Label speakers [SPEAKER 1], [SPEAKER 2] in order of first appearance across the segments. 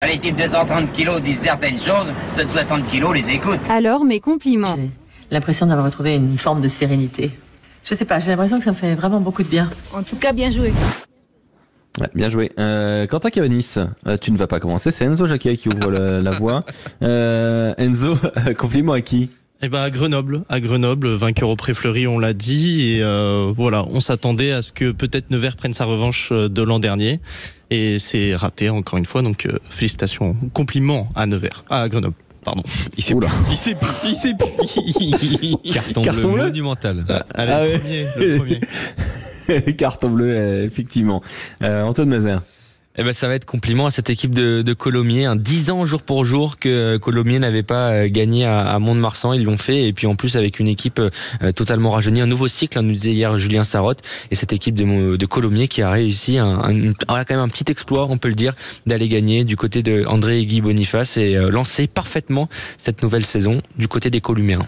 [SPEAKER 1] Les types de 130 kilos disent certaines choses, ceux de 60 kilos les écoutent.
[SPEAKER 2] Alors, mes compliments.
[SPEAKER 3] J'ai l'impression d'avoir retrouvé une forme de sérénité. Je sais pas, j'ai l'impression que ça me fait vraiment beaucoup de bien.
[SPEAKER 2] En tout cas, bien joué.
[SPEAKER 4] Ouais, bien joué. Quentin Cavanis, tu ne vas pas commencer, c'est Enzo Jacquet qui ouvre la voie. Enzo, compliment à qui?
[SPEAKER 5] Eh ben à Grenoble, vainqueur au Pré-Fleury, on l'a dit, et voilà, on s'attendait à ce que peut-être Nevers prenne sa revanche de l'an dernier, et c'est raté encore une fois, donc félicitations, compliments à Nevers, à Grenoble. Pardon.
[SPEAKER 4] Il s'est plus.
[SPEAKER 6] Carton bleu monumental.
[SPEAKER 5] Allez, le premier.
[SPEAKER 4] Carton bleu, effectivement. Antoine Mazer.
[SPEAKER 6] Eh ben, ça va être compliment à cette équipe de Colomiers. 10 ans jour pour jour que Colomiers n'avait pas gagné à Mont-de-Marsan. Ils l'ont fait. Et puis en plus avec une équipe totalement rajeunie. Un nouveau cycle, nous disait hier Julien Sarotte. Et cette équipe de Colomiers qui a réussi quand même un petit exploit, on peut le dire, d'aller gagner du côté de André et Guy Boniface et lancer parfaitement cette nouvelle saison du côté des Colomiens.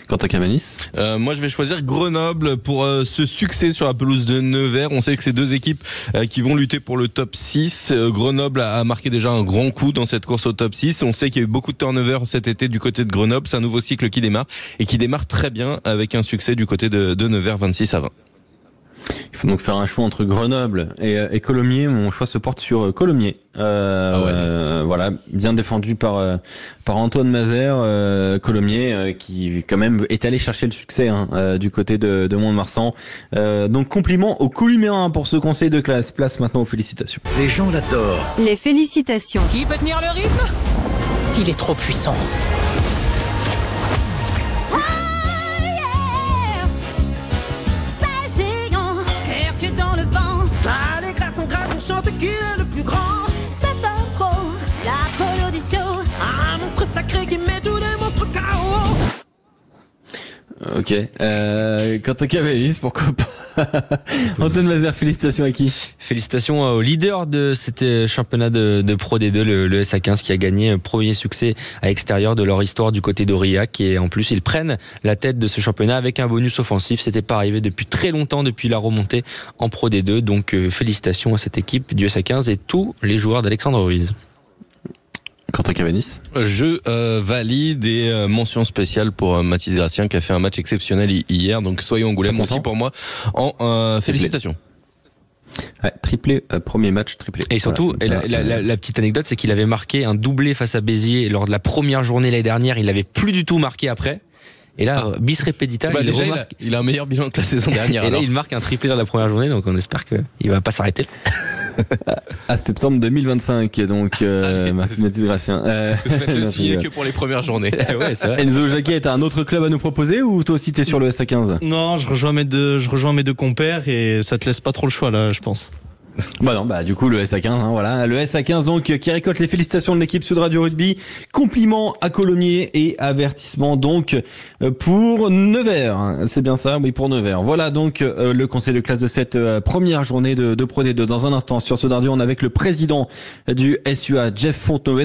[SPEAKER 4] Quentin Cavanis.
[SPEAKER 7] Moi je vais choisir Grenoble pour ce succès sur la pelouse de Nevers. On sait que c'est deux équipes qui vont lutter pour le top 6. Grenoble a marqué déjà un grand coup dans cette course au top 6. On sait qu'il y a eu beaucoup de turnover cet été du côté de Grenoble. C'est un nouveau cycle qui démarre et qui démarre très bien avec un succès du côté de Nevers 26-20.
[SPEAKER 4] Il faut donc faire un choix entre Grenoble et Colomiers. Mon choix se porte sur Colomiers. Voilà, bien défendu par Antoine Mazer. Colomiers qui quand même est allé chercher le succès du côté de Mont-de-Marsan. Donc compliment aux Colomiens pour ce conseil de classe. Place maintenant aux félicitations.
[SPEAKER 8] Les gens l'adorent.
[SPEAKER 2] Les félicitations.
[SPEAKER 9] Qui peut tenir le rythme? Il est trop puissant.
[SPEAKER 10] Chante qui est le plus grand. C'est un pro, l'Apollo des shows. Un monstre sacré qui met tous les monstres KO.
[SPEAKER 4] Ok. Quentin Cavanis, pourquoi pas? Antoine Mazer, félicitations à qui?
[SPEAKER 6] Félicitations au leader de cet championnat de Pro D2, le SA15, qui a gagné premier succès à l'extérieur de leur histoire du côté d'Aurillac. Et en plus, ils prennent la tête de ce championnat avec un bonus offensif. C'était pas arrivé depuis très longtemps, depuis la remontée en Pro D2. Donc, félicitations à cette équipe du SA15 et tous les joueurs d'Alexandre Ruiz.
[SPEAKER 4] Quentin Cavanis.
[SPEAKER 7] Je valide et mention spéciale pour Mathis Gracien qui a fait un match exceptionnel hier. Donc soyons Angoulême aussi pour moi en félicitations.
[SPEAKER 4] Ouais, triplé, premier match triplé.
[SPEAKER 6] Et surtout, voilà, la petite anecdote, c'est qu'il avait marqué un doublé face à Béziers lors de la première journée l'année dernière. Il n'avait plus du tout marqué après. Et là, bis repetita,
[SPEAKER 7] il a un meilleur bilan que la saison dernière.
[SPEAKER 6] Et là, il marque un triplé dans la première journée, donc on espère qu'il va pas s'arrêter.
[SPEAKER 4] À septembre 2025, donc Mathis Gracien.
[SPEAKER 7] Faites le signer que pour les premières journées.
[SPEAKER 4] Ouais, c'est vrai. Enzo Jacquet, t'as un autre club à nous proposer ou toi aussi t'es sur le SA15?
[SPEAKER 5] Non, je rejoins mes deux compères et ça te laisse pas trop le choix là, je pense.
[SPEAKER 4] Bah non, bah du coup le SA15, voilà, le SA15 donc qui récolte les félicitations de l'équipe Sud Radio Rugby, compliments à Colomiers et avertissement donc pour Nevers, c'est bien ça, oui pour Nevers. Voilà donc le conseil de classe de cette première journée de Pro D2. Dans un instant sur Sud Radio, on est avec le président du SUA, Jeff Fontenoy.